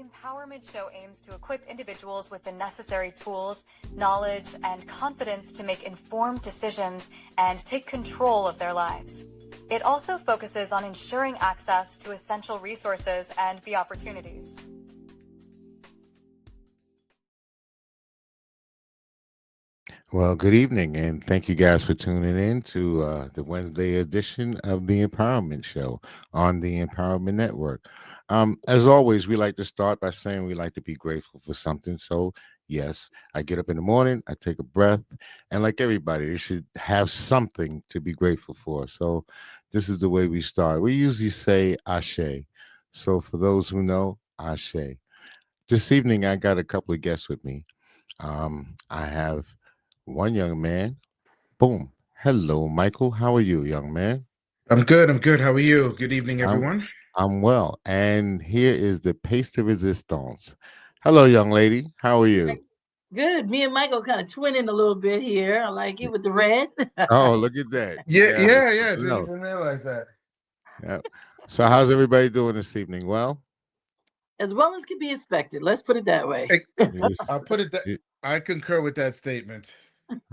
Empowerment Show aims to equip individuals with the necessary tools, knowledge, and confidence to make informed decisions and take control of their lives. It also focuses on ensuring access to essential resources and the opportunities. Well, good evening, and thank you guys for tuning in to the Wednesday edition of the Empowerment Show on the Empowerment Network. As always, we like to start by saying we like to be grateful for something. So, yes, I get up in the morning, I take a breath, and like everybody, they should have something to be grateful for. So, this is the way we start. We usually say Ashe. So, for those who know, Ashe. This evening, I got a couple of guests with me. I have one young man. Boom. Hello, Michael. How are you, young man? I'm good. I'm good. How are you? Good evening, I'm everyone. I'm well. And here is the pace de resistance. Hello, young lady. How are you? Good. Me and Michael kind of twinning a little bit here. I like it with the red. Oh, look at that. You Yeah, got yeah, yeah. something Didn't else. even realize that. Yeah. So how's everybody doing this evening? Well, As well as can be expected. Let's put it that way. Hey, you was- I'll put it that you- I concur with that statement.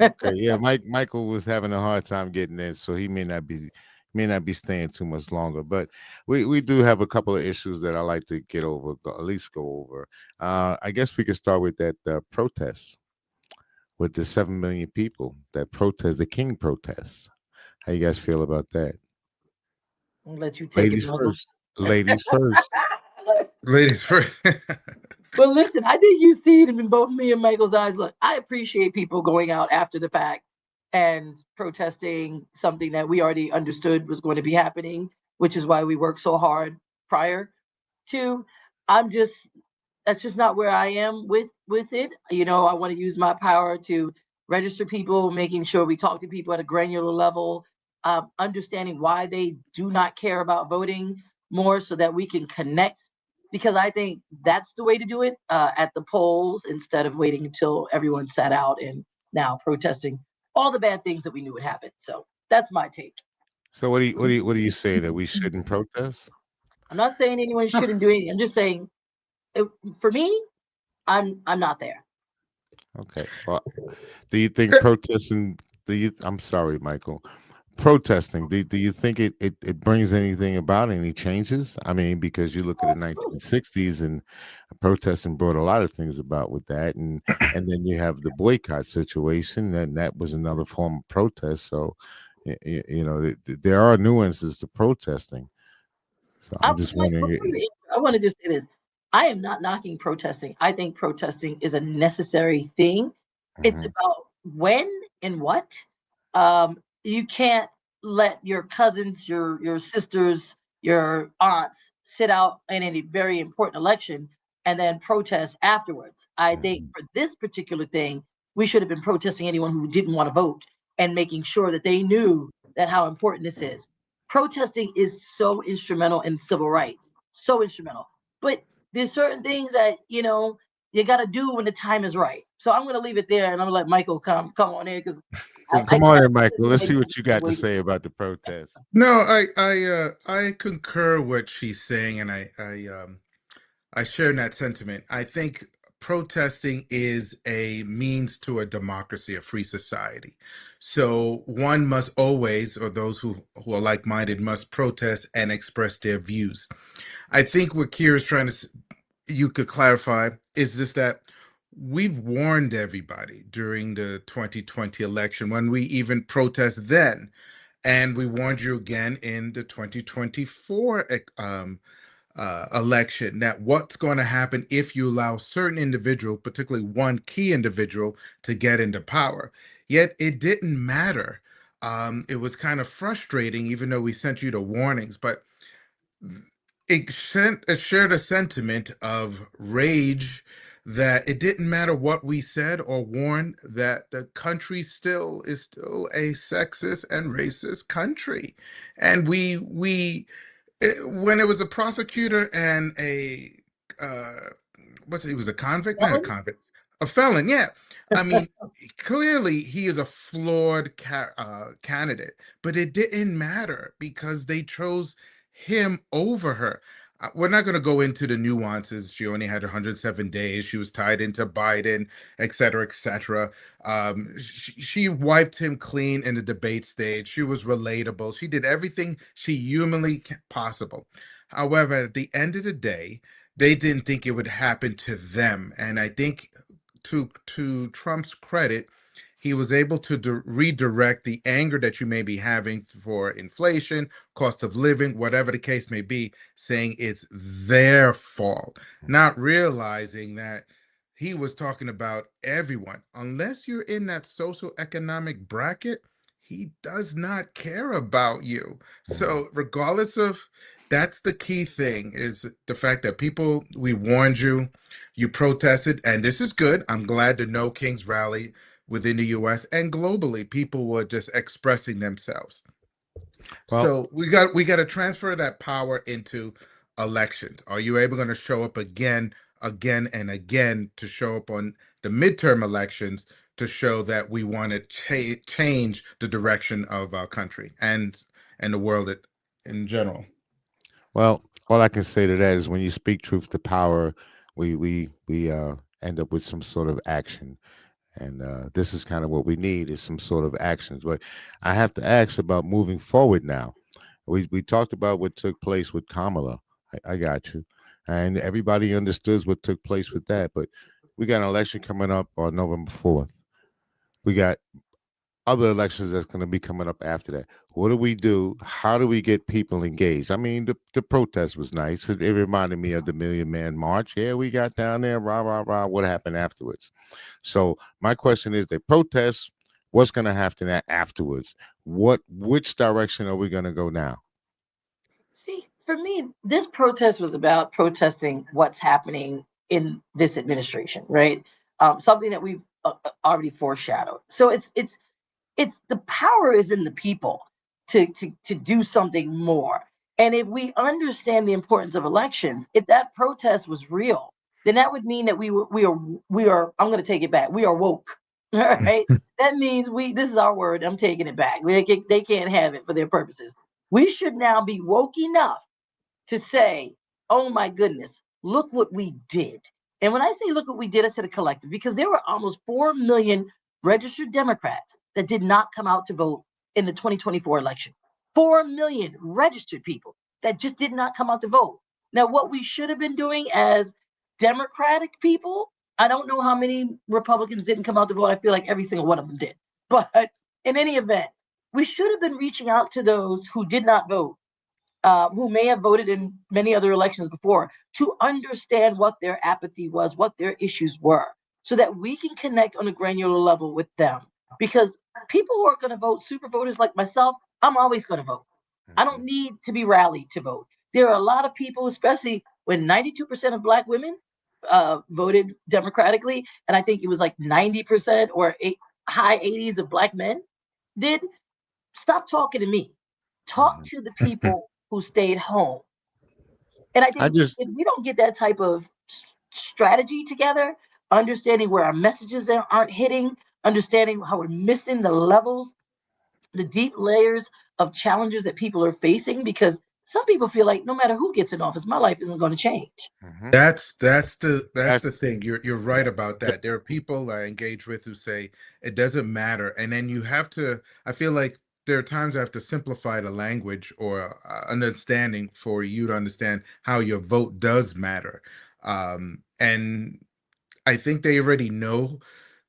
okay. Yeah, Michael was having a hard time getting in, so he may not be staying too much longer. But we do have a couple of issues that I like to get over, at least go over. I guess we could start with that protest with the 7 million people that protest the King protests. How you guys feel about that? I'll let you take it, Ladies Michael. first. Ladies first. Ladies first. Well, listen, I think you see it in both me and Michael's eyes. Look, I appreciate people going out after the fact and protesting something that we already understood was going to be happening, which is why we worked so hard prior to. I'm just That's just not where I am with it. I want to use my power to register people, making sure we talk to people at a granular level, understanding why they do not care about voting more, so that we can connect. Because I think that's the way to do it, at the polls, instead of waiting until everyone sat out and now protesting all the bad things that we knew would happen. So that's my take. So what do you say that we shouldn't protest? I'm not saying anyone shouldn't do anything. I'm just saying, for me, I'm not there. Okay. Well, do you think protesting I'm sorry, Michael. Protesting, do you think it brings anything about any changes? I mean, because you look at the 1960s and protesting brought a lot of things about with that, and then you have the boycott situation, and that was another form of protest. So, there are nuances to protesting. So I'm just Mike, wondering. I want to just say this. I am not knocking protesting. I think protesting is a necessary thing. It's Mhm. about when and what. You can't let your cousins, your sisters, your aunts sit out in a very important election and then protest afterwards. I think Mhm. for this particular thing, we should have been protesting anyone who didn't want to vote and making sure that they knew that how important this is. Protesting is so instrumental in civil rights, so instrumental. But there's certain things that you got to do when the time is right. So I'm going to leave it there, and I'm going to let Michael come on in, because I Come on got in, Michael. Let's see what you got to waiting. say about the protest. No, I concur what she's saying, and I share in that sentiment. I think protesting is a means to a democracy, a free society. So one must always, or those who are like-minded, must protest and express their views. I think what Kira's trying to, you could clarify, is just that we've warned everybody during the 2020 election when we even protest then, and we warned you again in the 2024 election, that what's going to happen if you allow certain individual, particularly one key individual, to get into power. Yet it didn't matter. It was kind of frustrating, even though we sent you the warnings, but it shared a sentiment of rage that it didn't matter what we said or warned, that the country still a sexist and racist country. And when it was a prosecutor and a uh he was a convict, not a Ellen? convict, a felon, yeah. I mean, clearly he is a flawed candidate, but it didn't matter because they chose him over her. we're not going to go into the nuances. She only had 107 days. She was tied into Biden, et cetera, et cetera. She wiped him clean in the debate stage. She was relatable. She did everything she humanly possible. However, at the end of the day, they didn't think it would happen to them. And I think to Trump's credit, he was able to redirect the anger that you may be having for inflation, cost of living, whatever the case may be, saying it's their fault, not realizing that he was talking about everyone. Unless you're in that socioeconomic bracket, he does not care about you. So, regardless of, that's the key thing, is the fact that people, we warned you, you protested, and this is good. I'm glad the No Kings rally within the US and globally, people were just expressing themselves. Well, So we got to transfer that power into elections. Are you able going to show up again and again to show up on the midterm elections to show that we want to change the direction of our country and the world in general? well, all I can say to that is when you speak truth to power, we end up with some sort of action. And this is kind of what we need, is some sort of actions. But I have to ask about moving forward now. We talked about what took place with Kamala. I got you. And everybody understood what took place with that. But we got an election coming up on November 4th. We got other elections that's going to be coming up after that. What do we do? How do we get people engaged? I mean, the protest was nice. It reminded me of the Million Man March. Yeah, we got down there, rah, rah, rah. What happened afterwards? So my question is, the protest, what's going to happen afterwards? Which direction are we going to go now? See, for me, this protest was about protesting what's happening in this administration, right? Something that we've already foreshadowed. So it's the power is in the people to do something more. And if we understand the importance of elections, if that protest was real, then that would mean that we are. I'm going to take it back. We are woke. All right. That means this is our word. I'm taking it back. They can't have it for their purposes. We should now be woke enough to say, oh my goodness, look what we did. And when I say look what we did, I said a collective, because there were almost 4 million registered Democrats that did not come out to vote in the 2024 election. 4 million registered people that just did not come out to vote. Now, what we should have been doing as Democratic people, I don't know how many Republicans didn't come out to vote. I feel like every single one of them did. But in any event, we should have been reaching out to those who did not vote, who may have voted in many other elections before, to understand what their apathy was, what their issues were, so that we can connect on a granular level with them. Because people who are going to vote, super voters like myself, I'm always going to vote. I don't need to be rallied to vote. There are a lot of people, especially when 92% of Black women voted democratically, and I think it was like 90% or high 80s of Black men did. Stop talking to me. Talk to the people who stayed home. And I think if we don't get that type of strategy together, understanding where our messages aren't hitting, understanding how we're missing the levels, the deep layers of challenges that people are facing, because some people feel like no matter who gets in office, my life isn't going to change. That's the thing. You're right about that. There are people I engage with who say it doesn't matter, and then you have to. I feel like there are times I have to simplify the language or understanding for you to understand how your vote does matter. And I think they already know.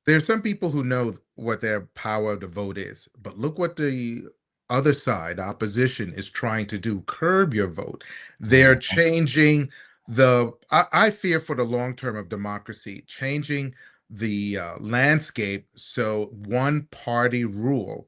There's some people who know what their power of the vote is, but look what the other side, opposition, is trying to do: curb your vote. They're changing I fear for the long term of democracy, changing the landscape. So one party rule.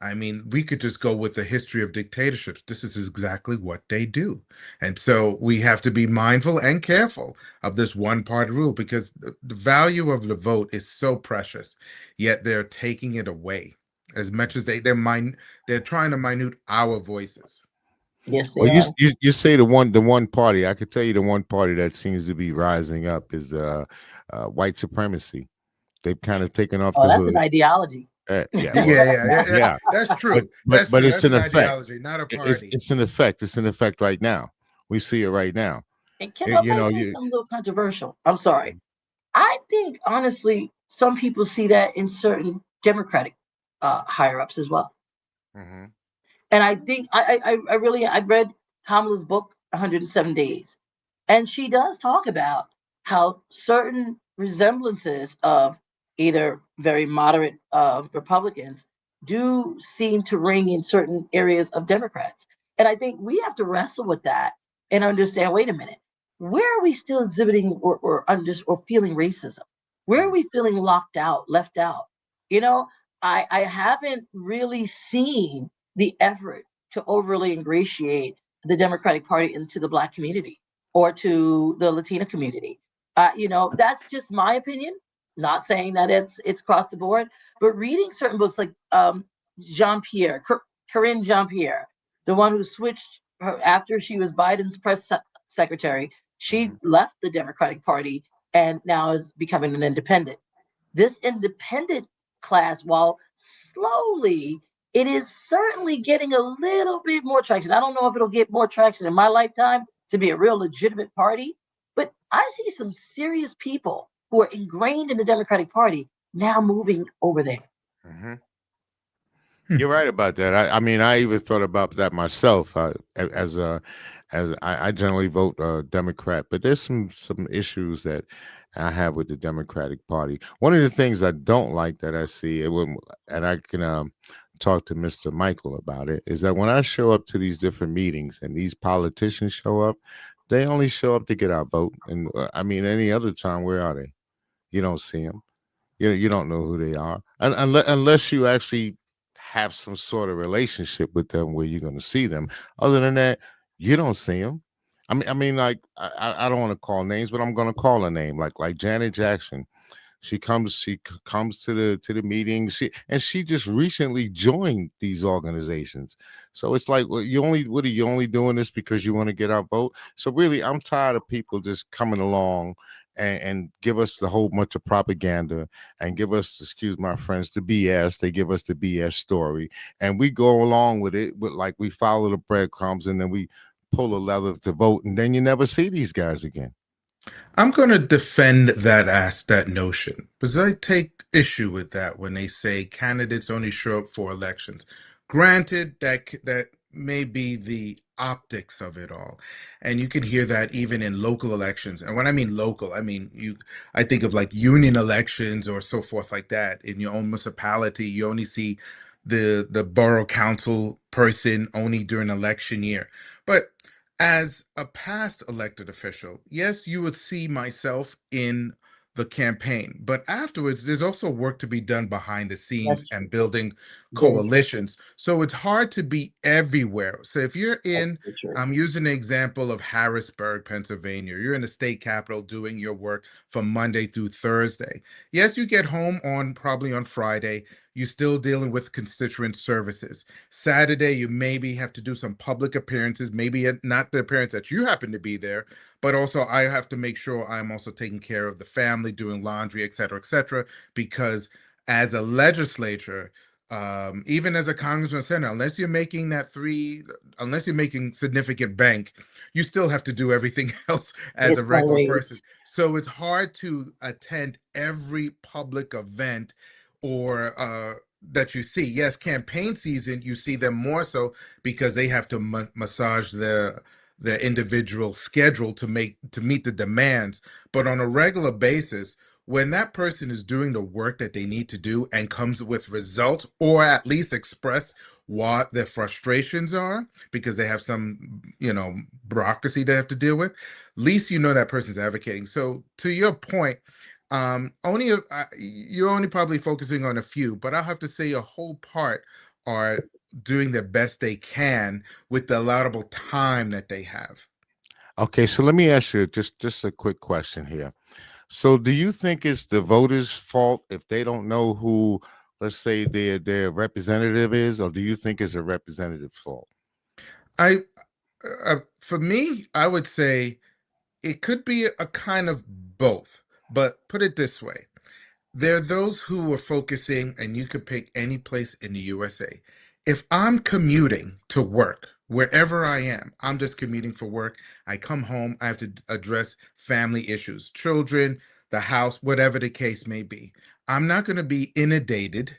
I mean, we could just go with the history of dictatorships. This is exactly what they do. And so we have to be mindful and careful of this one party rule, because the value of the vote is so precious, yet they're taking it away as much as they're trying to minute our voices. Yes, they Well, are. you say the one party. I could tell you the one party that seems to be rising up is white supremacy. They've kind of taken off Oh, the that's hood. an ideology. Yeah, well, Yeah. That's true. but it's That's an an effect. ideology, not a party. It's an effect. It's an effect right now. We see it right now. And can You I know, say you. something a little controversial? I'm sorry. I think honestly, some people see that in certain Democratic higher ups as well. Mhm. And I think I really I read Kamala's book 107 Days, and she does talk about how certain resemblances of either very moderate Republicans do seem to ring in certain areas of Democrats. And I think we have to wrestle with that and understand, wait a minute, where are we still exhibiting or feeling racism? Where are Mm. we feeling locked out, left out? You know, I haven't really seen the effort to overly ingratiate the Democratic Party into the Black community or to the Latina community. That's just my opinion. Not saying that it's across the board, but reading certain books like Jean Pierre, Corinne Jean Pierre, the one who switched her after she was Biden's secretary, she Mhm. left the Democratic Party and now is becoming an independent. This independent class, while slowly, it is certainly getting a little bit more traction. I don't know if it'll get more traction in my lifetime to be a real legitimate party, but I see some serious people who are ingrained in the Democratic Party now moving over there. Mhm. Hmm. You're right about that. I mean, I even thought about that myself. As a, as I generally vote Democrat, but there's some issues that I have with the Democratic Party. One of the things I don't like that I see, and I can talk to Mr. Michael about it, is that when I show up to these different meetings and these politicians show up, they only show up to get our vote. And I mean, any other time, where are they? You don't see them. You don't know who they are, and unless you actually have some sort of relationship with them where you're going to see them. Other than that, you don't see them. I mean, like I don't want to call names, but I'm going to call a name like Janet Jackson. She comes to the meetings. She just recently joined these organizations. So it's like, well, what are you only doing this because you want to get our vote? So really, I'm tired of people just coming along and give us the whole bunch of propaganda and give us, excuse my friends, the BS. They give us the BS story, and we go along with it. With like we follow the breadcrumbs, and then we pull a lever to vote, and then you never see these guys again. I'm going to defend that notion because I take issue with that when they say candidates only show up for elections. Granted, that may be the optics of it all, and you can hear that even in local elections. And when I mean local, I think of like union elections or so forth like that. In your own municipality, you only see the borough council person only during election year. But as a past elected official, yes, you would see myself in the campaign, but afterwards, there's also work to be done behind the scenes That's true. and building Very true. coalitions. So it's hard to be everywhere. So if you're That's in, very true. I'm using the example of Harrisburg, Pennsylvania, you're in the state capitol doing your work from Monday through Thursday. Yes, you get home on probably on Friday. You're still dealing with constituent services. Saturday, you maybe have to do some public appearances, maybe not the appearance that you happen to be there, but also I have to make sure I'm also taking care of the family, doing laundry, et cetera, because as a legislature, even as a congressman or senator, unless you're making significant bank, you still have to do everything else as a It's regular person. always So it's hard to attend every public event or that you see. Yes, campaign season, you see them more so because they have to massage their individual schedule to meet the demands. But on a regular basis, when that person is doing the work that they need to do and comes with results, or at least express what their frustrations are because they have some, bureaucracy they have to deal with, at least you know that person's advocating. So to your point, you're only probably focusing on a few, but I'll have to say a whole part are doing the best they can with the allowable time that they have. Okay, so let me ask you just a quick question here. So, do you think it's the voters' fault if they don't know who, let's say, their representative is, or do you think it's a representative's fault? I, for me, I would say it could be a kind of both, but put it this way. There are those who are focusing, and you could pick any place in the USA. If I'm commuting to work, Wherever I am, I'm just commuting for work. I come home, I have to address family issues, children, the house, whatever the case may be. I'm not going to be inundated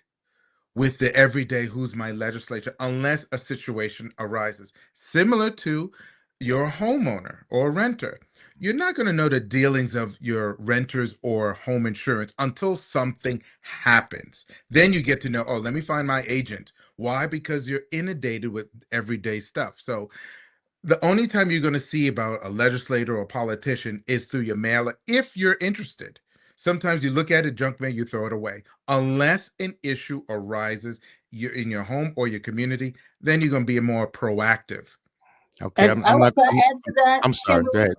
with the everyday who's my legislature unless a situation arises similar to your homeowner or renter. You're not going to know the dealings of your renters or home insurance until something happens. Then you get to know, oh, let me find my agent. Why? Because you're inundated with everyday stuff. So the only time you're going to see about a legislator or politician is through your mailer if you're interested. Sometimes you look at it, junk mail, you throw it away. Unless an issue arises you're in your home or your community, then you're going to be more proactive. Okay, And I I'm want not. to add to that, I'm sorry. Go Kendall. ahead.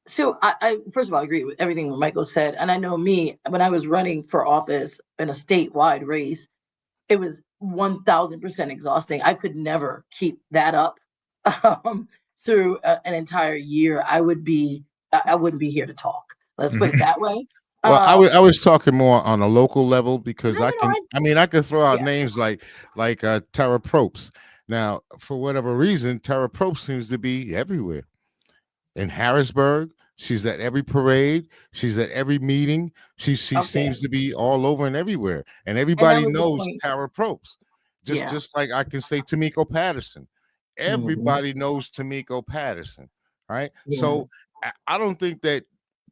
So I first of all, I agree with everything Michael said. And I know me, when I was running for office in a statewide race, it was 1000% exhausting. I could never keep that up um, through an entire year. I wouldn't be here to talk. Let's put it Mhm. that way. Well, I Um, was talking more on a local level no, because no, no. I mean I could throw out Yeah. names like Tara Probst. Now, for whatever reason, Tara Probst seems to be everywhere. In Harrisburg, she's at every parade, she's at every meeting. She Okay. seems to be all over and everywhere. And And that everybody was the knows point. Tara Probst. Yeah. Just like I can say Tamiko Patterson. Mhm. Everybody knows Tamiko Patterson, right? Yeah. So I don't think that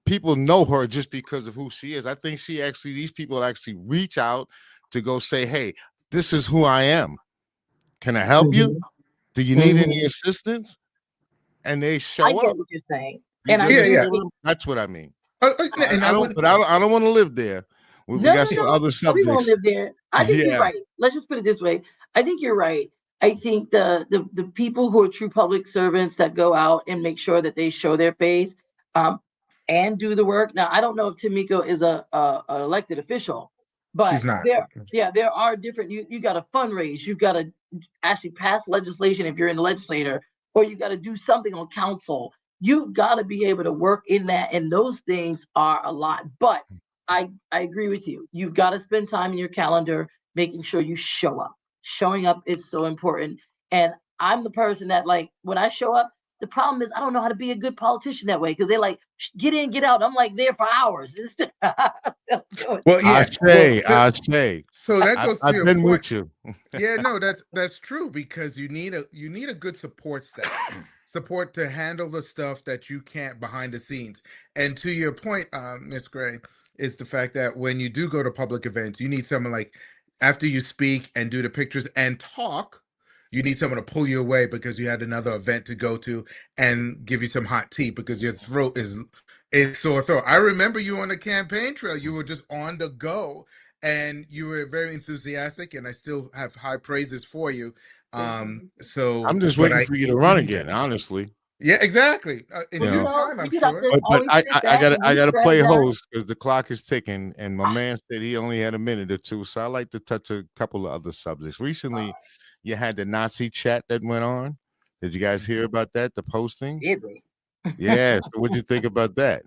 people know her just because of who she is. I think these people actually reach out to go say, hey, this is who I am. Can I help you? Mhm. Do you need any Mhm. assistance? And they I show get up. what you're saying. You And I Yeah, do yeah. understand think that's what I mean. I, And I would, I don't want to live there. We no, got no, some no. other We won't subjects. live there. I think you're Yeah. right. Let's just put it this way. I think you're right. I think the people who are true public servants that go out and make sure that they show their face um, and do the work. Now, I don't know if Tamiko is a elected official, she's but not. there are different. You got to fundraise. You got to actually pass legislation if you're in the legislator, or you got to do something on council. You've got to be able to work in that, and those things are a lot. But I agree with you. You've got to spend time in your calendar making sure you show up. Showing up is so important. And I'm the person that, like, when I show up, the problem is I don't know how to be a good politician that way because they're like, get in, get out. I'm like there for hours. Well, yeah. Well, I say. so that goes to I've your been point. with you. Yeah, no, that's true because you need a good support staff, support to handle the stuff that you can't behind the scenes. And to your point, Miss Gray, is the fact that when you do go to public events, you need someone like after you speak and do the pictures and talk, you need someone to pull you away because you had another event to go to and give you some hot tea because your throat is sore throat. I remember you on the campaign trail. You were just on the go and you were very enthusiastic and I still have high praises for you. I'm just But waiting I for you to run again, honestly. yeah, exactly, in You Well, due know. time, you I'm just have sure. to But always sit back and I be gotta play strategized. host because the clock is ticking, and my man said he only had a minute or two. So I like to touch a couple of other subjects. Recently, you had the Nazi chat that went on. Did you guys hear about that? The posting? Did we? Yeah. So what'd you think about that?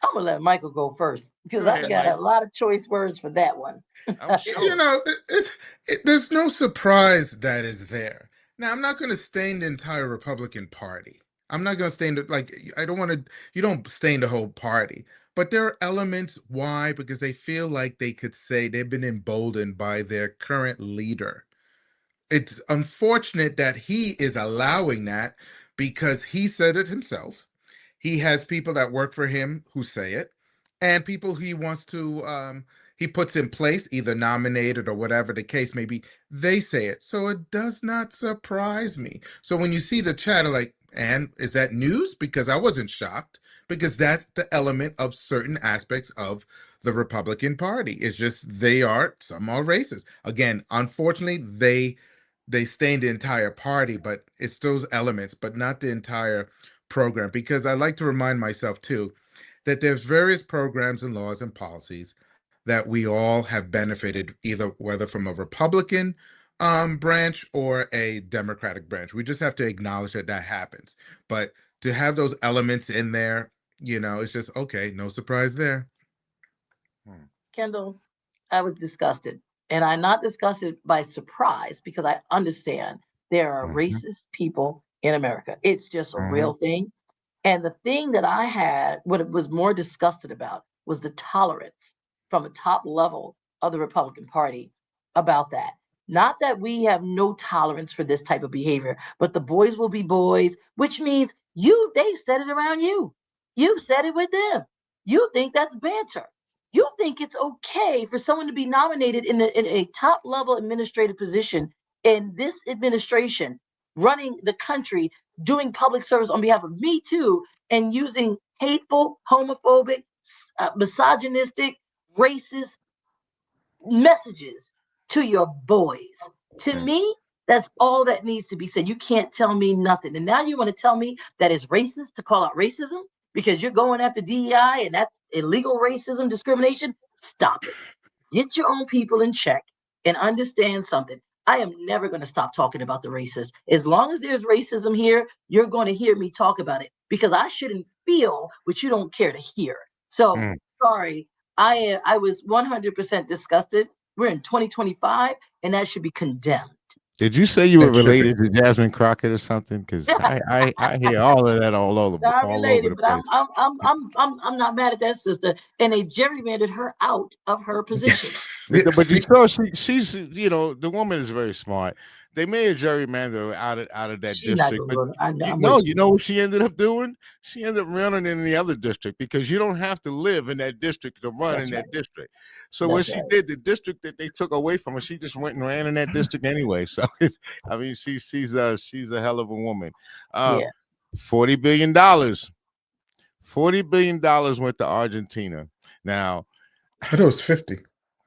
I'm gonna let Michael go first because Go I ahead, got a Mike. lot of choice words for that one. I'm You sure. know, there's no surprise that is there. Now, I'm not going to stain the entire Republican Party. I'm not going to stain the, like, I don't want to, you don't stain the whole party. But there are elements why, because they feel like they could say they've been emboldened by their current leader. It's unfortunate that he is allowing that because he said it himself. He has people that work for him who say it, and people he wants to he puts in place, either nominated or whatever the case may be, they say it. So it does not surprise me. So when you see the chatter, like, and is that news? Because I wasn't shocked, because that's the element of certain aspects of the Republican Party. It's just some are racist. Again, unfortunately, they stain the entire party, but it's those elements, but not the entire program. Because I like to remind myself too that there's various programs and laws and policies that we all have benefited, either whether from a Republican branch or a Democratic branch. We just have to acknowledge that that happens. But to have those elements in there, it's just okay. No surprise there. Hmm. Kendall, I was disgusted. And I'm not disgusted by surprise because I understand. There are Mhm. racist people in America. It's just a Mhm. real thing. And the thing that I had, what it was more disgusted about, was the tolerance from a top level of the Republican Party about that. Not that we have no tolerance for this type of behavior, but the boys will be boys, which means they've said it around you. You've said it with them. You think that's banter. You think it's okay for someone to be nominated in a top level administrative position in this administration, running the country, doing public service on behalf of me too, and using hateful, homophobic, misogynistic, racist messages to your boys. To Right. me, that's all that needs to be said. You can't tell me nothing. And now you want to tell me that it's racist to call out racism because you're going after DEI and that's illegal racism, discrimination? Stop it. Get your own people in check and understand something. I am never going to stop talking about the racist. As long as there's racism here, you're going to hear me talk about it because I shouldn't feel what you don't care to hear. So Mm. sorry, I was 100% disgusted. We're in 2025, and that should be condemned. Did you say you were It should be. related to Jasmine Crockett or something? Because I hear all of that Not all over related, the but I'm place. I'm I'm I'm I'm I'm not mad at that sister. And they gerrymandered her out of her position. Yes. But you See, saw she's the woman is very smart. They made a gerrymander out of that She's not district, gonna but go to. I'm no, with you. you know what she ended up doing? She ended up running in the other district because you don't have to live in that district to run in That's right. that district. So when That's she right. did the district that they took away from her, she just went and ran in that district anyway. So I mean, she's a hell of a woman. Uh, Yes. $40 billion. $40 billion went to Argentina. Now, I thought it was 50.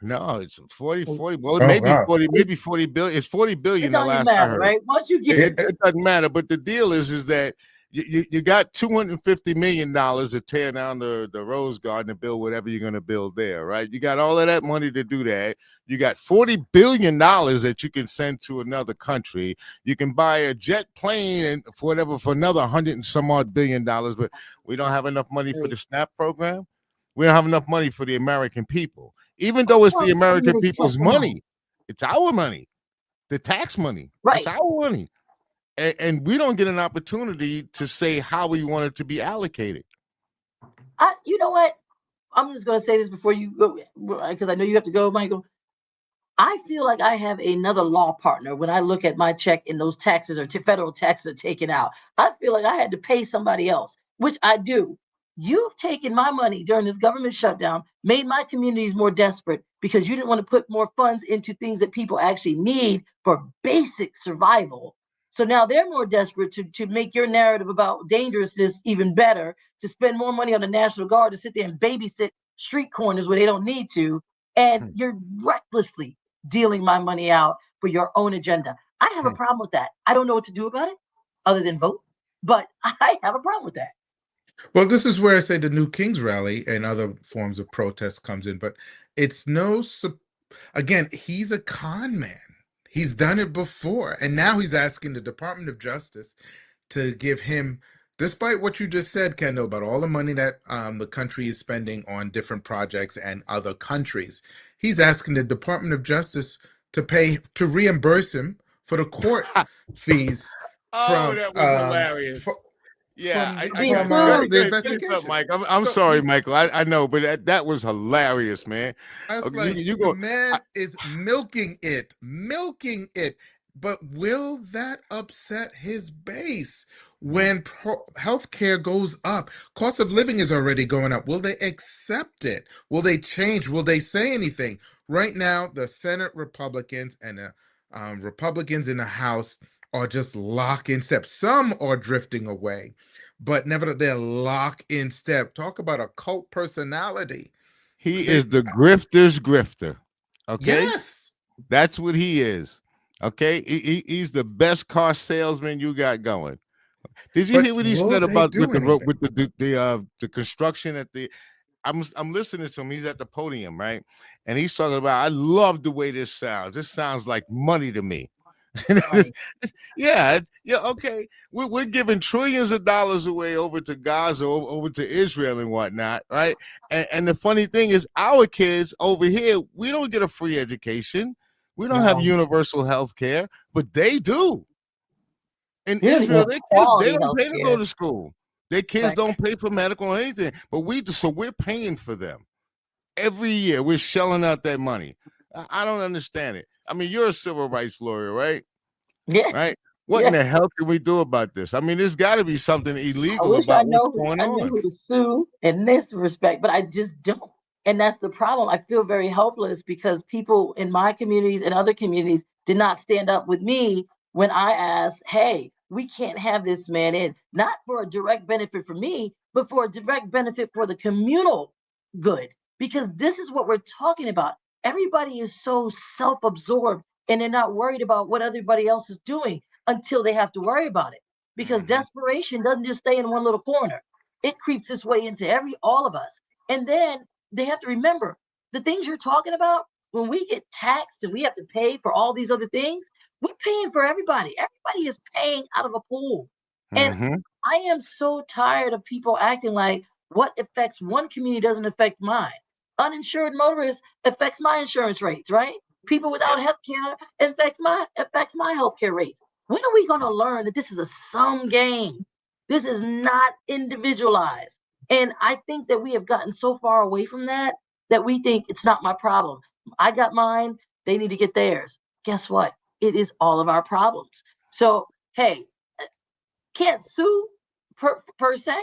no, it's 40, It 40. Well, Oh, wow. maybe 40 billion. It's 40 billion the don't even last I matter, heard. right? Once you get It, It doesn't matter. But the deal is that you got $250 million to tear down the Rose Garden and build whatever you're going to build there, right? You got all of that money to do that. You got $40 billion that you can send to another country. You can buy a jet plane and for whatever for another hundred and some odd $1 billion. But we don't have enough money for the SNAP program. We don't have enough money for the American people. Even though it's the American people's money, it's our money, the tax money. It's right. our money. And we don't get an opportunity to say how we want it to be allocated. You know what? I'm just gonna say this before you go because I know you have to go, Michael. I feel like I have another law partner when I look at my check and those taxes or federal taxes are taken out. I feel like I had to pay somebody else, which I do. You've taken my money during this government shutdown, made my communities more desperate because you didn't want to put more funds into things that people actually need for basic survival. So now they're more desperate to make your narrative about dangerousness even better, to spend more money on the National Guard to sit there and babysit street corners where they don't need to. And you're recklessly dealing my money out for your own agenda. I have a problem with that. I don't know what to do about it other than vote, but I have a problem with that. well, this is where I say the New Kings rally and other forms of protest comes in, but it's again, he's a con man. He's done it before, and now he's asking the Department of Justice to give him, despite what you just said, Kendall, about all the money that the country is spending on different projects and other countries. He's asking the Department of Justice to reimburse him for the court fees Oh, from that was hilarious. Yeah, from Being got sued. the finish up, investigation. Mike. I'm So sorry, he's Michael. I know, but that was hilarious, man. I was Okay, like, you the go. man is milking it, milking it. But will that upset his base when healthcare goes up? Cost of living is already going up. Will they accept it? Will they change? Will they say anything? Right now, the Senate Republicans and the Republicans in the House are just lock in step. Some are drifting away, but never they're lock in step. Talk about a cult personality. He They is the grifter's grifter. Okay, Yes. that's what he is. Okay, he's the best car salesman you got going. Did you But hear what he will said they about do anything? with the construction at the? I'm listening to him. He's at the podium, right? And he's talking about. I love the way this sounds. This sounds like money to me. Right. Yeah, okay. We're giving trillions of dollars away over to Gaza, over to Israel and whatnot, right? And the funny thing is, our kids over here, we don't get a free education. We don't have No. universal health care, but they do. In We don't even Israel, have their kids, they quality don't pay to go healthcare. to school. Their kids Right. don't pay for medical or anything. But so we're paying for them. Every year we're shelling out that money. I don't understand it. I mean, you're a civil rights lawyer, right? Yeah. Right? What in Yeah. the hell can we do about this? I mean, there's got to be something I illegal wish I about what's know going I knew on. who to sue in this respect, but I just don't. And that's the problem. I feel very helpless because people in my communities and other communities did not stand up with me when I asked, hey, we can't have this man in, not for a direct benefit for me, but for a direct benefit for the communal good. Because this is what we're talking about. Everybody is so self-absorbed and they're not worried about what everybody else is doing until they have to worry about it. Because desperation doesn't just stay in one little corner. It creeps its way into all of us. And then they have to remember the things you're talking about. When we get taxed and we have to pay for all these other things, we're paying for everybody. Everybody is paying out of a pool. And Mm-hmm. I am so tired of people acting like what affects one community doesn't affect mine. Uninsured motorists affects my insurance rates, right? People without health care affects my health care rates. When are we going to learn that this is a sum game? This is not individualized. And I think that we have gotten so far away from that that we think it's not my problem. I got mine, they need to get theirs. Guess what? It is all of our problems. So, hey, can't sue per se,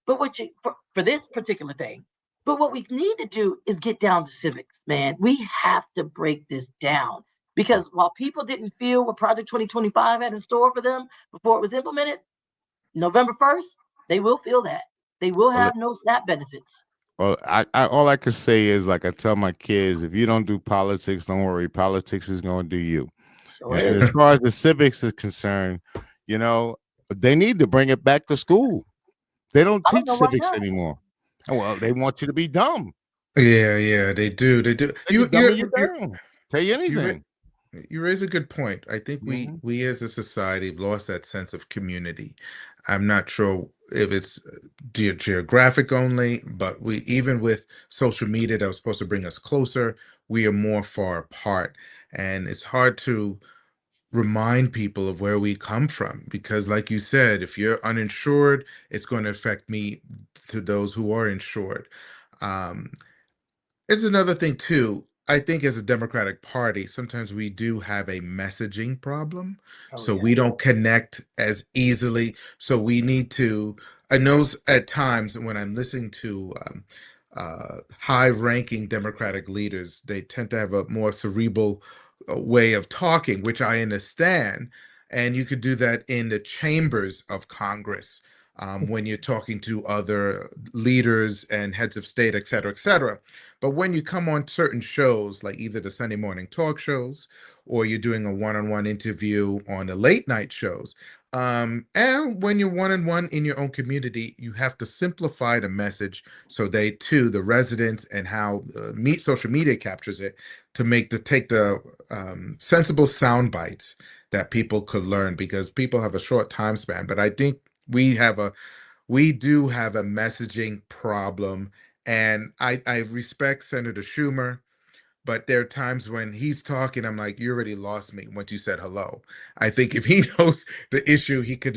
but what you for this particular thing. But what we need to do is get down to civics, man. We have to break this down because while people didn't feel what Project 2025 had in store for them before it was implemented, November 1st, they will feel that. They will Well, have no SNAP benefits. well, I all I could say is like I tell my kids, if you don't do politics, don't worry, politics is going to do you. Sure And is. as far as the civics is concerned, you know, they need to bring it back to school. They don't I don't teach know why civics not. anymore. Well, they want you to be dumb. Yeah, they do. They do. They can dummy you down. Tell you You ra- anything. you raise a good point. I think Mhm. we as a society have lost that sense of community. I'm not sure if it's geographic only, but we even with social media that was supposed to bring us closer, we are more far apart, and it's hard to remind people of where we come from because like you said, if you're uninsured, it's going to affect me to those who are insured. Um, it's another thing too. I think as a Democratic Party, sometimes we do have a messaging problem. Oh So yeah. we don't connect as easily. So we need to, I know at times when I'm listening to high-ranking Democratic leaders, they tend to have a more cerebral way of talking, which I understand. And you could do that in the chambers of Congress when you're talking to other leaders and heads of state, et cetera, et cetera. But when you come on certain shows, like either the Sunday morning talk shows or you're doing a one-on-one interview on the late night shows, and when you're one-on-one in your own community, you have to simplify the message so they too, the residents and how social media captures it to take the sensible sound bites that people could learn because people have a short time span. But I think we do have a messaging problem, and I respect Senator Schumer, but there are times when he's talking, I'm like, you already lost me once you said hello. I think if he knows the issue, he could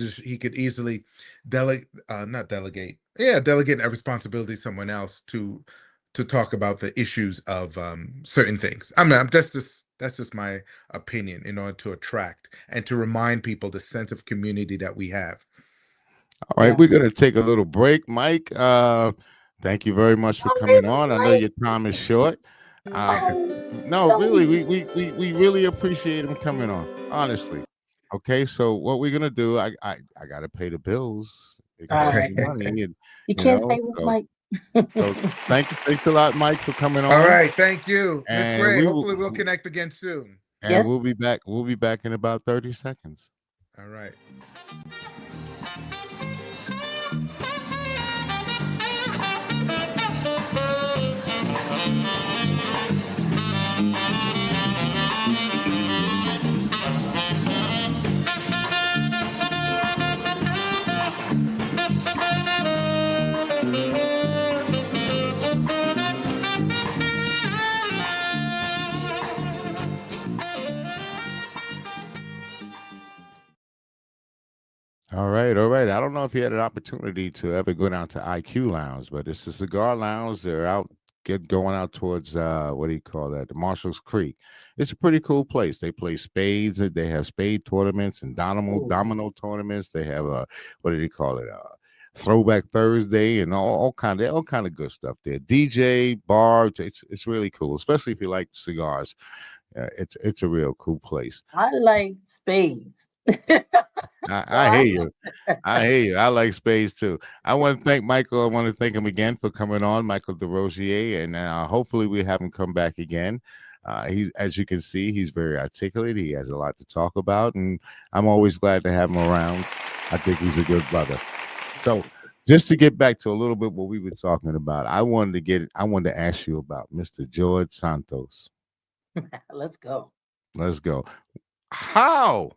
easily not delegate, yeah, delegate a responsibility to someone else to talk about the issues of certain things. That's just my opinion in order to attract and to remind people the sense of community that we have. All right, Yeah. we're gonna take a little break, Mike. Thank you very much for Don't leave coming us, on. I know Mike. your time is short. Uh, no, Don't really, leave. we really appreciate him coming on. Honestly. Okay, so what we're gonna do? I gotta pay the bills. It All costs right. me That's money, and You you can't know. stay with us, Mike. So thanks a lot, Mike, for coming All on. right, thank you, Miss And Gray. we will, Hopefully, we'll connect again soon. and Yes. we'll be back. We'll be back in about 30 seconds. All right. All right, all right. I don't know if you had an opportunity to ever go down to IQ Lounge, but it's a cigar lounge. They're out going out towards what do you call that? The Marshall's Creek. It's a pretty cool place. They play spades. They have spade tournaments and Oh, domino tournaments. They have what do you call it? Throwback Thursday and all kind of good stuff there. DJ bar. It's really cool, especially if you like cigars. It's a real cool place. I like spades. I hear Why? you. I hear you. I like space too. I want to thank Michael. I want to thank him again for coming on, Michael DeRosier, and hopefully we have him come back again. He's, as you can see, he's very articulate. He has a lot to talk about, and I'm always glad to have him around. I think he's a good brother. So, just to get back to a little bit what we were talking about, I wanted to ask you about Mr. George Santos. Let's go. Let's go. How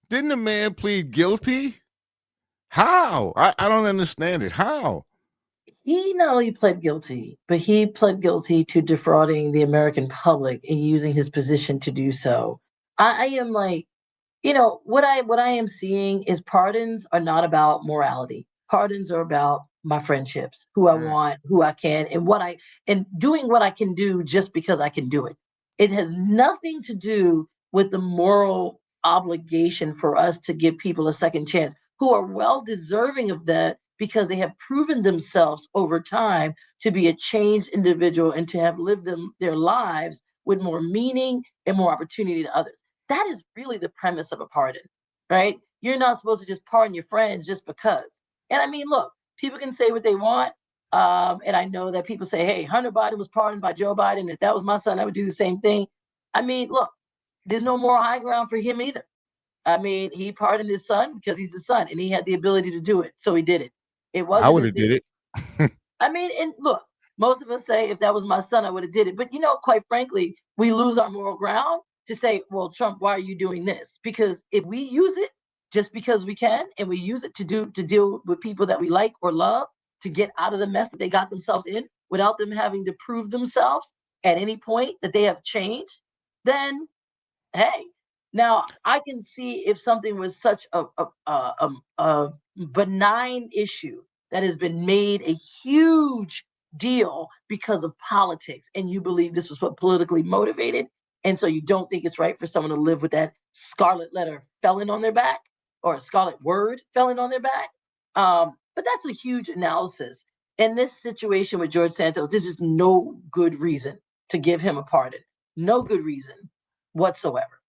didn't the man plead guilty? How? I don't understand it. How? He not only pled guilty, but he pled guilty to defrauding the American public and using his position to do so. I am like, what I am seeing is pardons are not about morality. Pardons are about my friendships, who I Mm, want, who I can, and doing what I can do just because I can do it. It has nothing to do with the moral obligation for us to give people a second chance who are well deserving of that because they have proven themselves over time to be a changed individual and to have lived their lives with more meaning and more opportunity to others. That is really the premise of a pardon, right? You're not supposed to just pardon your friends just because. And I mean, look, people can say what they want. And I know that people say, hey, Hunter Biden was pardoned by Joe Biden. If that was my son, I would do the same thing. I mean, look, there's no moral high ground for him either. I mean, he pardoned his son because he's the son and he had the ability to do it. So he did it. It I wasn't would as have if, did it. I mean, and look, most of us say if that was my son, I would have did it. But quite frankly, we lose our moral ground to say, well, Trump, why are you doing this? Because if we use it just because we can, and we use it to deal with people that we like or love, to get out of the mess that they got themselves in without them having to prove themselves at any point that they have changed, then hey, now I can see if something was such a benign issue that has been made a huge deal because of politics, and you believe this was what politically motivated, and so you don't think it's right for someone to live with that scarlet letter felon on their back or a scarlet word felon on their back. But that's a huge analysis. In this situation with George Santos, there's just no good reason to give him a pardon. No good reason whatsoever.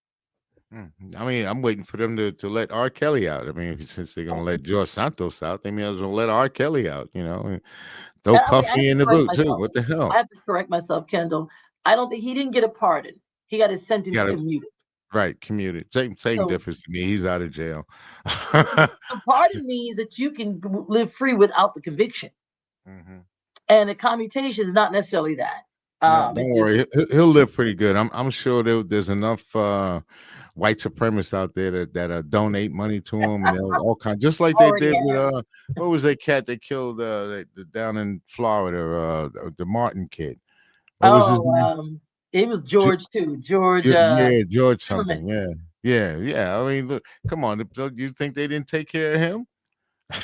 I mean, I'm waiting for them to let R. Kelly out. I mean, since they're gonna Oh, let George Santos out, they may as well let R. Kelly out. And throw and I mean, I have Puffy to in the correct boot too. myself. What the hell? I have to correct myself, Kendall. I don't think he didn't get a pardon. He got his You sentence got to commuted. right commuted. Same So difference to me. He's out of jail. a pardon means that you can live free without the conviction, hmm and a commutation is not necessarily that. No, don't It's just worry. He'll live pretty good. I'm sure there's enough white supremacists out there that donate money to him and all kinds, just like they already did with have. what was that cat that killed down in Florida, the Martin kid. What was his Oh, name? it was George too. George Yeah, George Zimmerman. something. Yeah, yeah. I mean, look, come on. You think they didn't take care of him?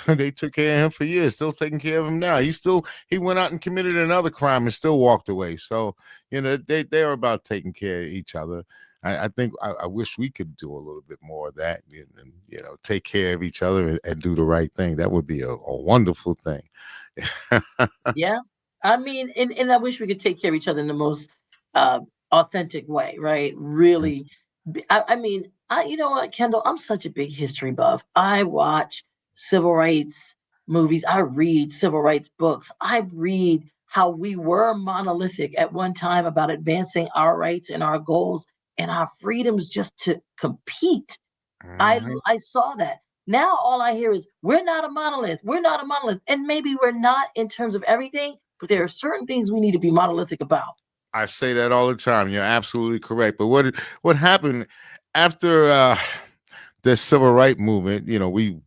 They took care of him for years. Still taking care of him now. He went out and committed another crime and still walked away. So they're about taking care of each other. I think I wish we could do a little bit more of that and take care of each other and do the right thing. That would be a wonderful thing. Yeah. I mean, and I wish we could take care of each other in the most uh, authentic way, right? Really. I mean, you know what, Kendall? I'm such a big history buff. I watch civil rights movies. I read civil rights books. I read how we were monolithic at one time about advancing our rights and our goals and our freedoms just to compete. I Mhm. I saw that. Now all I hear is we're not a monolith. We're not a monolith. And maybe we're not in terms of everything, but there are certain things we need to be monolithic about. I say that all the time. You're absolutely correct. But what happened after the civil rights movement? We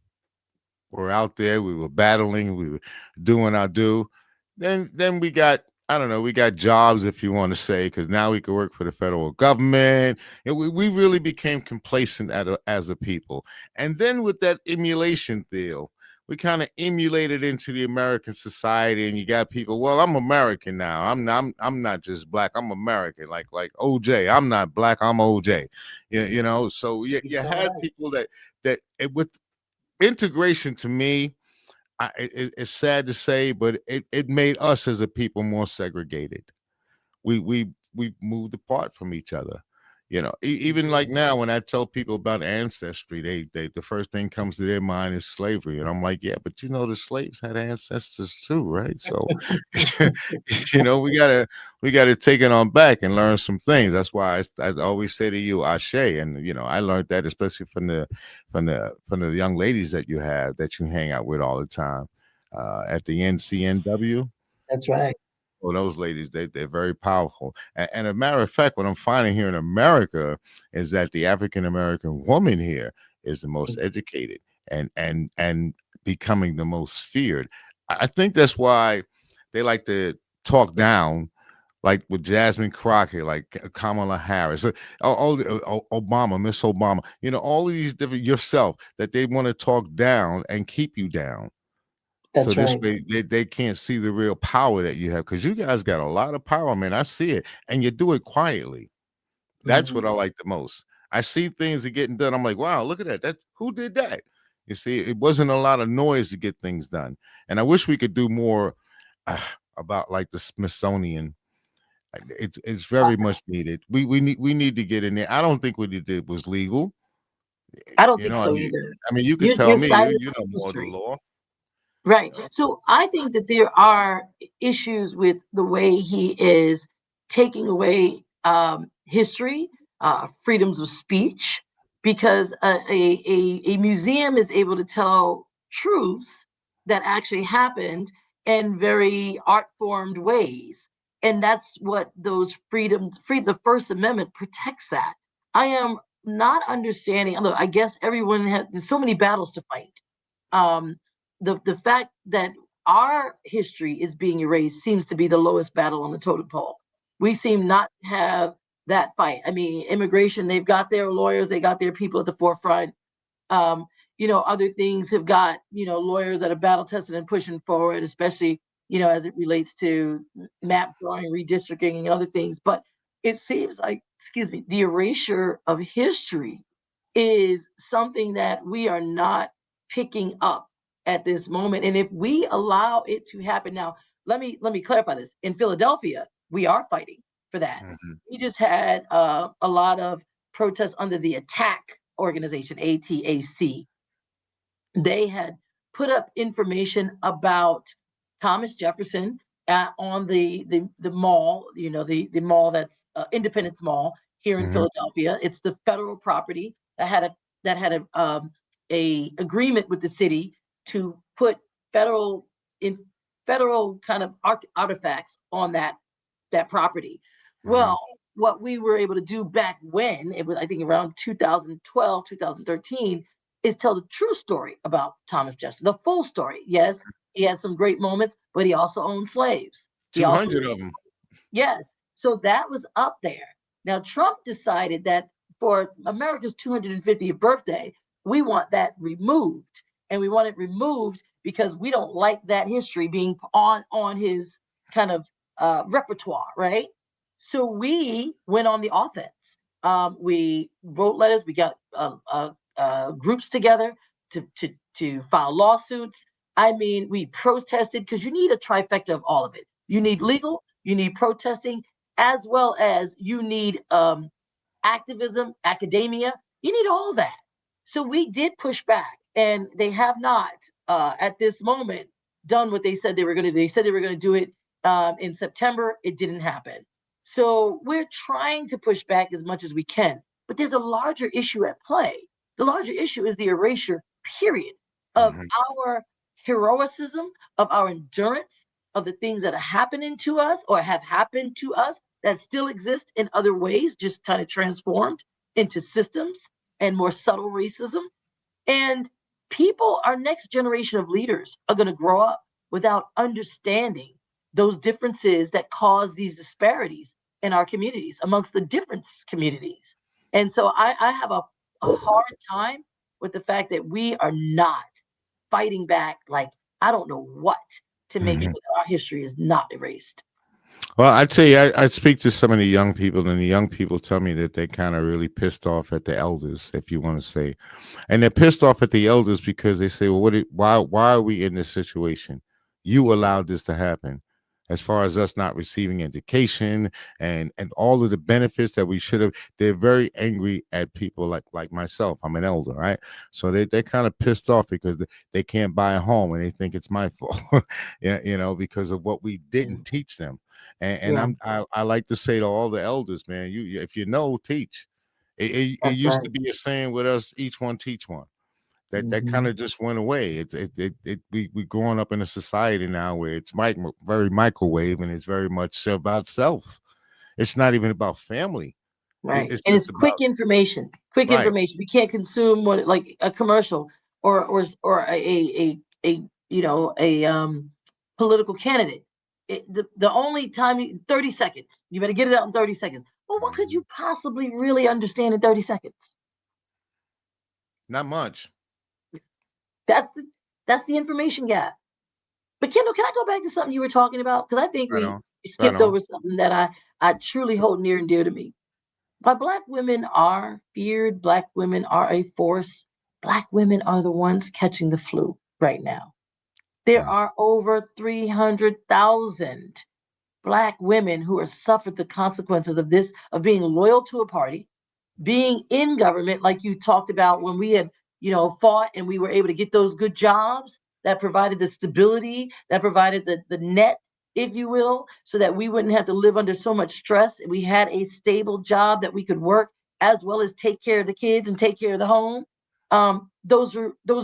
were out there, we were battling, we were doing our due. Then we got I don't know, we got jobs, if you want to say, because now we can work for the federal government. And we really became complacent as a people. And then with that emulation deal, we kind of emulated into the American society, and you got people. Well, I'm American now. I'm not just black. I'm American. Like OJ. I'm not black. I'm OJ. You know. So you had people with integration. To me, it's sad to say, but it made us as a people more segregated. We moved apart from each other. You know, even like now, when I tell people about ancestry, they the first thing comes to their mind is slavery, and I'm like, yeah, but you know, the slaves had ancestors too, right? So, you know, we gotta take it on back and learn some things. That's why I always say to you, Ashe, and you know, I learned that especially from the young ladies that you have that you hang out with all the time at the NCNW. That's right. Well, those ladies, they're very powerful. And a matter of fact, what I'm finding here in America is that the African American woman here is the most educated and becoming the most feared. I think that's why they like to talk down, like with Jasmine Crockett, like Kamala Harris, Obama, Miss Obama. You know, all of these different yourself that they want to talk down and keep you down. So That's this right. way they can't see the real power that you have, because you guys got a lot of power, man. I see it, and you do it quietly. That's Mhm. what I like the most. I see things are getting done. I'm like, wow, look at that. That who did that? You see, it wasn't a lot of noise to get things done, and I wish we could do more uh, about like the Smithsonian. It's very much needed. We need to get in there. I don't think what he did was legal. I don't You think know, so either. I mean, you could tell You're me. citing You know more of the history. law. Right. So I think that there are issues with the way he is taking away history, freedoms of speech, because a museum is able to tell truths that actually happened in very art formed ways. And that's what those freedoms, the First Amendment protects that. I am not understanding. Look, I guess everyone has, there's so many battles to fight. Um, the fact that our history is being erased seems to be the lowest battle on the totem pole. We seem not to have that fight. I mean, immigration, they've got their lawyers, they got their people at the forefront. Um, other things have got, lawyers that are battle tested and pushing forward, especially, as it relates to map drawing, redistricting, and other things. But it seems like, excuse me, the erasure of history is something that we are not picking up at this moment. And if we allow it to happen now, let me clarify this. In Philadelphia, we are fighting for that. Mhm. We just had a lot of protests under the ATTAC organization, ATAC. They had put up information about Thomas Jefferson on the mall, the mall that's Independence Mall here in Mhm. Philadelphia. It's the federal property that had a agreement with the city to put federal in federal kind of artifacts on that property. Mhm. Well, what we were able to do back when it was, I think, around 2012, 2013, is tell the true story about Thomas Jefferson, the full story. Yes, he had some great moments, but he also owned slaves. He also 200 of them. Yes. So that was up there. Now, Trump decided that for America's 250th birthday, we want that removed. And we want it removed because we don't like that history being on his kind of repertoire, right? So we went on the offense. We wrote letters. We got groups together to file lawsuits. I mean, we protested because you need a trifecta of all of it. You need legal, you need protesting, as well as you need activism, academia. You need all that. So we did push back, and they have not, at this moment, done what they said they were going to do. They said they were going to do it in September. It didn't happen. So we're trying to push back as much as we can. But there's a larger issue at play. The larger issue is the erasure, period, of Mhm. our heroicism, of our endurance, of the things that are happening to us or have happened to us that still exist in other ways, just kind of transformed into systems and more subtle racism. And people, our next generation of leaders are going to grow up without understanding those differences that cause these disparities in our communities amongst the different communities. And so I have a hard time with the fact that we are not fighting back like I don't know what to make sure Mhm. that our history is not erased. Well, I tell you, I speak to some of the young people, and the young people tell me that they kind of really pissed off at the elders, if you want to say, and they're pissed off at the elders because they say, "Well, why are we in this situation? You allowed this to happen." As far as us not receiving education and all of the benefits that we should have, they're very angry at people like myself. I'm an elder, right? So they kind of pissed off because they can't buy a home and they think it's my fault, yeah, because of what we Yeah. didn't teach them. And Yeah, I like to say to all the elders, man, if you know, teach. It that's used right. to be a saying with us, each one teach one. That kind Mhm. of just went away. We growing up in a society now where it's very microwave, and it's very much about self. It's not even about family. Right. It's And it's just quick about information. Quick right. information. We can't consume what like a commercial or a political candidate. The only time 30 seconds. You better get it out in 30 seconds. Well, what could Mhm. you possibly really understand in 30 seconds? Not much. That's the, that's the information gap. But Kendall, can I go back to something you were talking about? Because I think Right we on. Right skipped on. over something that I truly hold near and dear to me. While Black women are feared, Black women are a force, Black women are the ones catching the flu right now. There Mm, are over 300,000 Black women who have suffered the consequences of this, of being loyal to a party, being in government, like you talked about when we had, fought and we were able to get those good jobs that provided the stability, that provided the net, if you will, so that we wouldn't have to live under so much stress. We had a stable job that we could work as well as take care of the kids and take care of the home. Those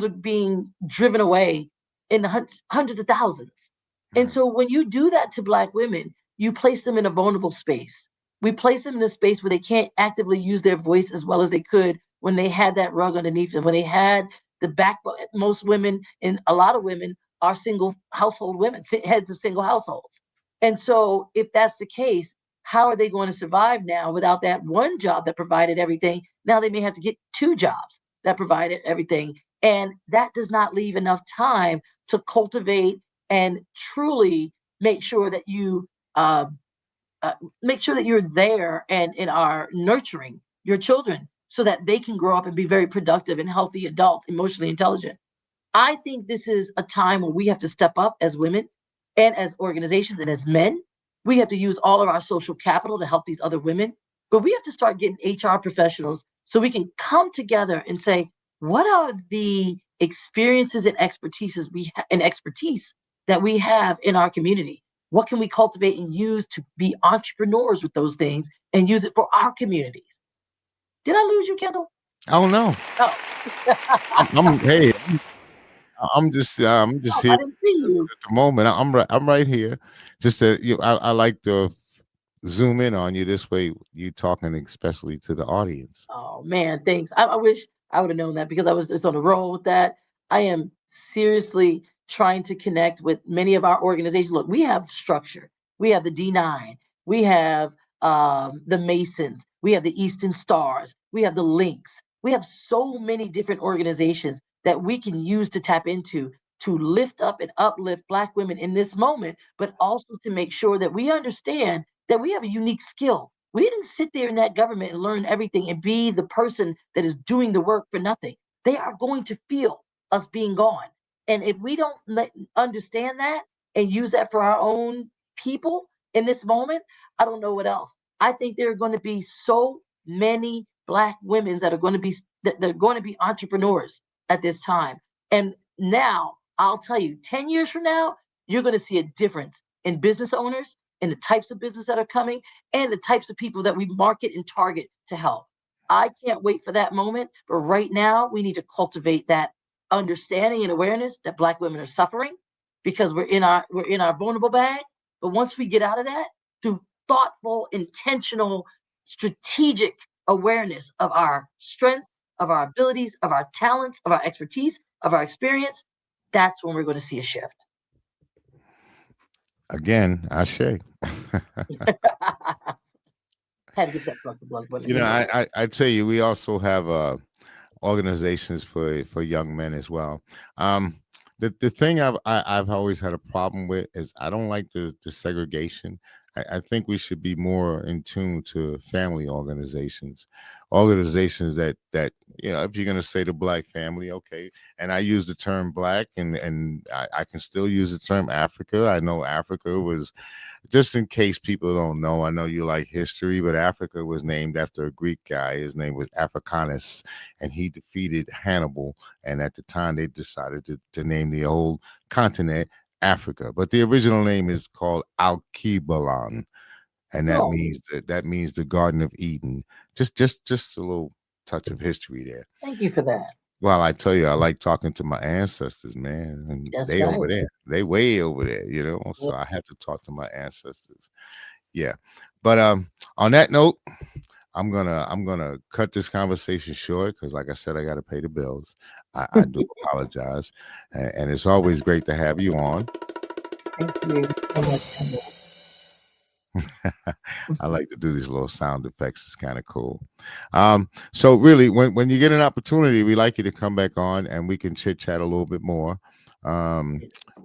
are being driven away in the hundreds of thousands. And mm, so when you do that to Black women, you place them in a vulnerable space. We place them in a space where they can't actively use their voice as well as they could when they had that rug underneath them, when they had the backbone. Most women and a lot of women are single household women, heads of single households. And so, if that's the case, how are they going to survive now without that one job that provided everything? Now they may have to get two jobs that provided everything. And that does not leave enough time to cultivate and truly make sure that you uh, uh, make sure that you're there and are nurturing your children so that they can grow up and be very productive and healthy adults, emotionally intelligent. I think this is a time where we have to step up as women and as organizations and as men. We have to use all of our social capital to help these other women, but we have to start getting HR professionals so we can come together and say, what are the experiences and expertise that we have in our community? What can we cultivate and use to be entrepreneurs with those things and use it for our communities? Did I lose you, Kendall? I don't know. Oh, Hey, I'm just I here didn't see you. at the moment. I'm right here. Just that I like to zoom in on you this way. You talking especially to the audience. Oh man, thanks. I wish I would have known that because I was just on a roll with that. I am seriously trying to connect with many of our organizations. Look, we have structure. We have the D9. We have the Masons. We have the Eastern Stars. We have the Links. We have so many different organizations that we can use to tap into to lift up and uplift Black women in this moment, but also to make sure that we understand that we have a unique skill. We didn't sit there in that government and learn everything and be the person that is doing the work for nothing. They are going to feel us being gone. And if we don't understand that and use that for our own people in this moment, I don't know what else. I think there are going to be so many Black women that are going to be they're going to be entrepreneurs at this time. And now I'll tell you, 10 years from now, you're going to see a difference in business owners, in the types of business that are coming, and the types of people that we market and target to help. I can't wait for that moment, but right now we need to cultivate that understanding and awareness that Black women are suffering because we're in our vulnerable bag. But once we get out of that through thoughtful, intentional, strategic awareness of our strengths, of our abilities, of our talents, of our expertise, of our experience, that's when we're going to see a shift. Again, Ashe. Had to get that plug one. You know, I tell you, we also have organizations for young men as well. Um, the thing I've always had a problem with is I don't like the segregation. I think we should be more in tune to family organizations, organizations that if you're gonna say the black family, okay. And I use the term black, and I can still use the term Africa. I know Africa was, just in case people don't know, I know you like history, but Africa was named after a Greek guy. His name was Africanus, and he defeated Hannibal. And at the time, they decided to name the whole continent Africa. But the original name is called Alkebulan, and Oh, that means the Garden of Eden. Just a little touch of history there. thank you for that. Well, I tell you, I like talking to my ancestors, man, and That's they right. over there, they way over there, So Yep. I have to talk to my ancestors. Yeah, but on that note, I'm gonna cut this conversation short because, like I said, I got to pay the bills. I do apologize, and it's always great to have you on. Thank you so much, Kendall. I like to do these little sound effects. It's kind of cool. So really, when you get an opportunity, we like you to come back on and we can chit chat a little bit more.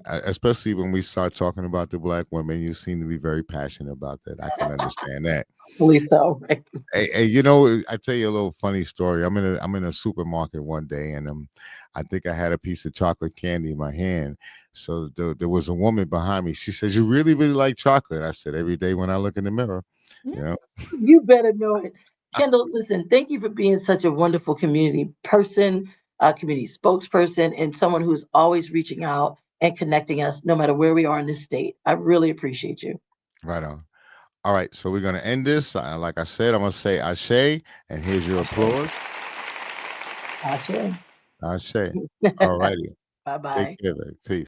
Especially when we start talking about the black women, you seem to be very passionate about that. I can understand that. Hopefully so. Hey, I tell you a little funny story. I'm in a supermarket one day, and I think I had a piece of chocolate candy in my hand. So there was a woman behind me. She says, "You really, really like chocolate?" I said, "Every day when I look in the mirror." You know. You better know it. Kendall, listen, thank you for being such a wonderful community person, community spokesperson, and someone who's always reaching out and connecting us no matter where we are in this state. I really appreciate you. Right on. All right, so we're gonna end this. Like I said, I'm gonna say Ashe, and here's your applause. Ashe. Ashe. All righty. Bye bye. Take care, baby. Peace.